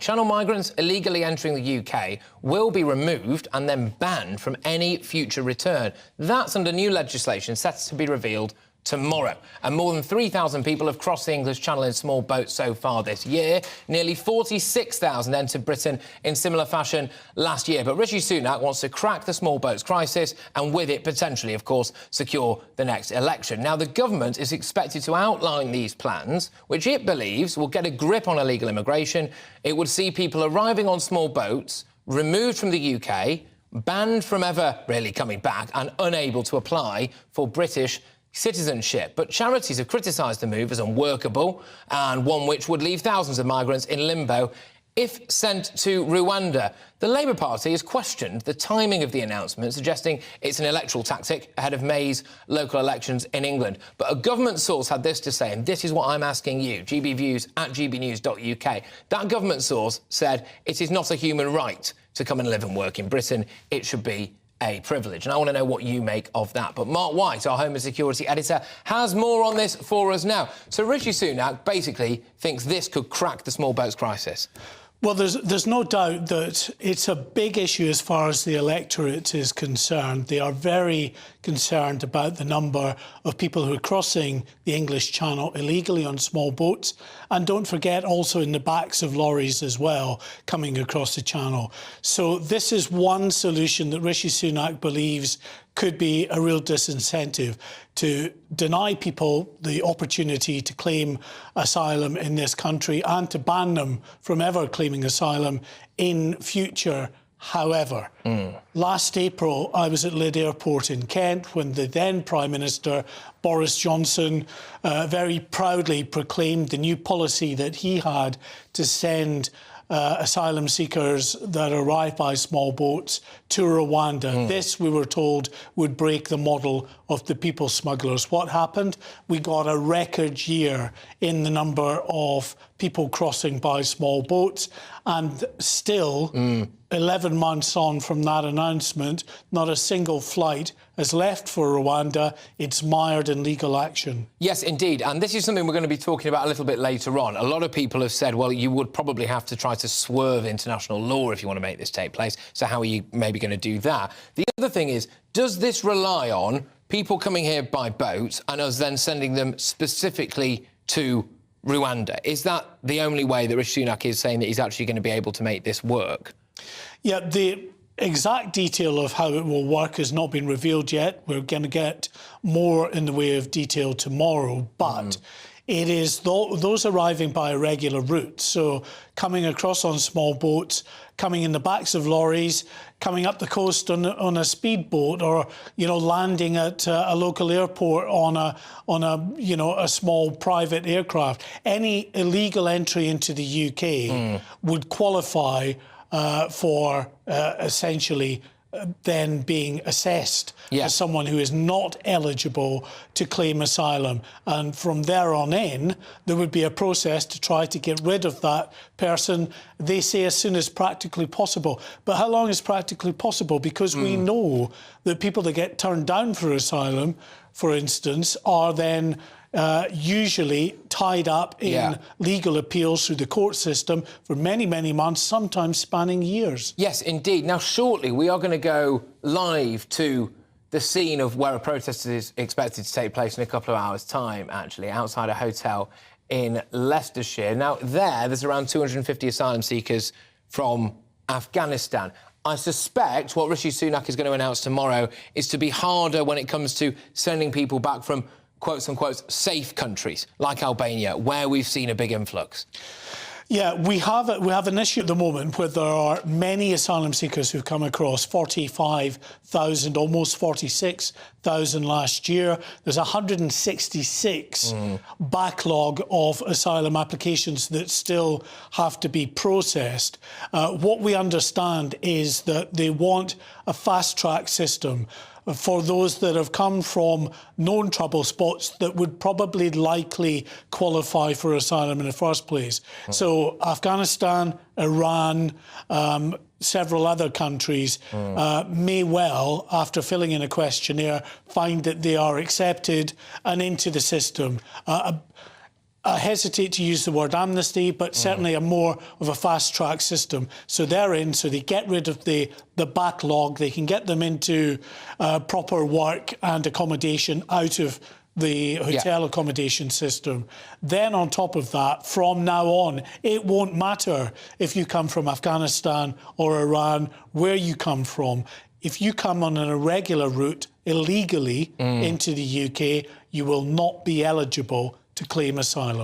Channel migrants illegally entering the UK will be removed and then banned from any future return. That's under new legislation set to be revealed tomorrow. And more than 3,000 people have crossed the English Channel in small boats so far this year. Nearly 46,000 entered Britain in similar fashion last year. But Rishi Sunak wants to crack the small boats crisis and with it potentially, of course, secure the next election. Now, the government is expected to outline these plans, which it believes will get a grip on illegal immigration. It would see people arriving on small boats removed from the UK, banned from ever really coming back and unable to apply for British citizenship. But charities have criticised the move as unworkable and one which would leave thousands of migrants in limbo if sent to Rwanda. The Labour Party has questioned the timing of the announcement, suggesting it's an electoral tactic ahead of May's local elections in England. But a government source had this to say, and this is what I'm asking you, gbviews@gbnews.uk. That government source said it is not a human right to come and live and work in Britain. It should be a privilege. And I want to know what you make of that. But Mark White, our Home and Security editor, has more on this for us now. So Rishi Sunak basically thinks this could crack the small boats crisis. Well, there's no doubt that it's a big issue as far as the electorate is concerned. They are very concerned about the number of people who are crossing the English Channel illegally on small boats. And don't forget, also in the backs of lorries as well, coming across the Channel. So this is one solution that Rishi Sunak believes could be a real disincentive to deny people the opportunity to claim asylum in this country and to ban them from ever claiming asylum in future. However, last April, I was at Lydd Airport in Kent when the then Prime Minister, Boris Johnson, very proudly proclaimed the new policy that he had to send asylum seekers that arrive by small boats to Rwanda. This, we were told, would break the model of the people smugglers. What happened? We got a record year in the number of people crossing by small boats, and still, 11 months on from that announcement, not a single flight has left for Rwanda. It's mired in legal action. Yes, indeed. And this is something we're going to be talking about a little bit later on. A lot of people have said, well, you would probably have to try to swerve international law if you want to make this take place. So how are you maybe going to do that? The other thing is, does this rely on people coming here by boat and us then sending them specifically to Rwanda? Is that the only way that Rishi Sunak is saying that he's actually going to be able to make this work? Yeah, the exact detail of how it will work has not been revealed yet. We're going to get more in the way of detail tomorrow, but it is those arriving by a regular route, so coming across on small boats, coming in the backs of lorries, coming up the coast on a speedboat, or landing at a local airport on a small private aircraft. Any illegal entry into the UK would qualify for essentially then being assessed as someone who is not eligible to claim asylum. And from there on in, there would be a process to try to get rid of that person, they say, as soon as practically possible. But how long is practically possible? Because we know that people that get turned down for asylum, for instance, are then usually tied up in legal appeals through the court system for many, many months, sometimes spanning years. Yes, indeed. Now, shortly, we are going to go live to the scene of where a protest is expected to take place in a couple of hours' time, actually, outside a hotel in Leicestershire. Now, there's around 250 asylum seekers from Afghanistan. I suspect what Rishi Sunak is going to announce tomorrow is to be harder when it comes to sending people back from quotes-unquote safe countries like Albania, where we've seen a big influx. Yeah, we have an issue at the moment where there are many asylum seekers who've come across, 45,000, almost 46,000 last year. There's 166 backlog of asylum applications that still have to be processed. What we understand is that they want a fast-track system for those that have come from known trouble spots that would probably likely qualify for asylum in the first place. So Afghanistan, Iran, several other countries may well, after filling in a questionnaire, find that they are accepted and into the system. I hesitate to use the word amnesty, but certainly a more of a fast-track system. So they're in, so they get rid of the backlog, they can get them into proper work and accommodation out of the hotel accommodation system. Then on top of that, from now on, it won't matter if you come from Afghanistan or Iran, where you come from. If you come on an irregular route, illegally into the UK, you will not be eligible to claim asylum.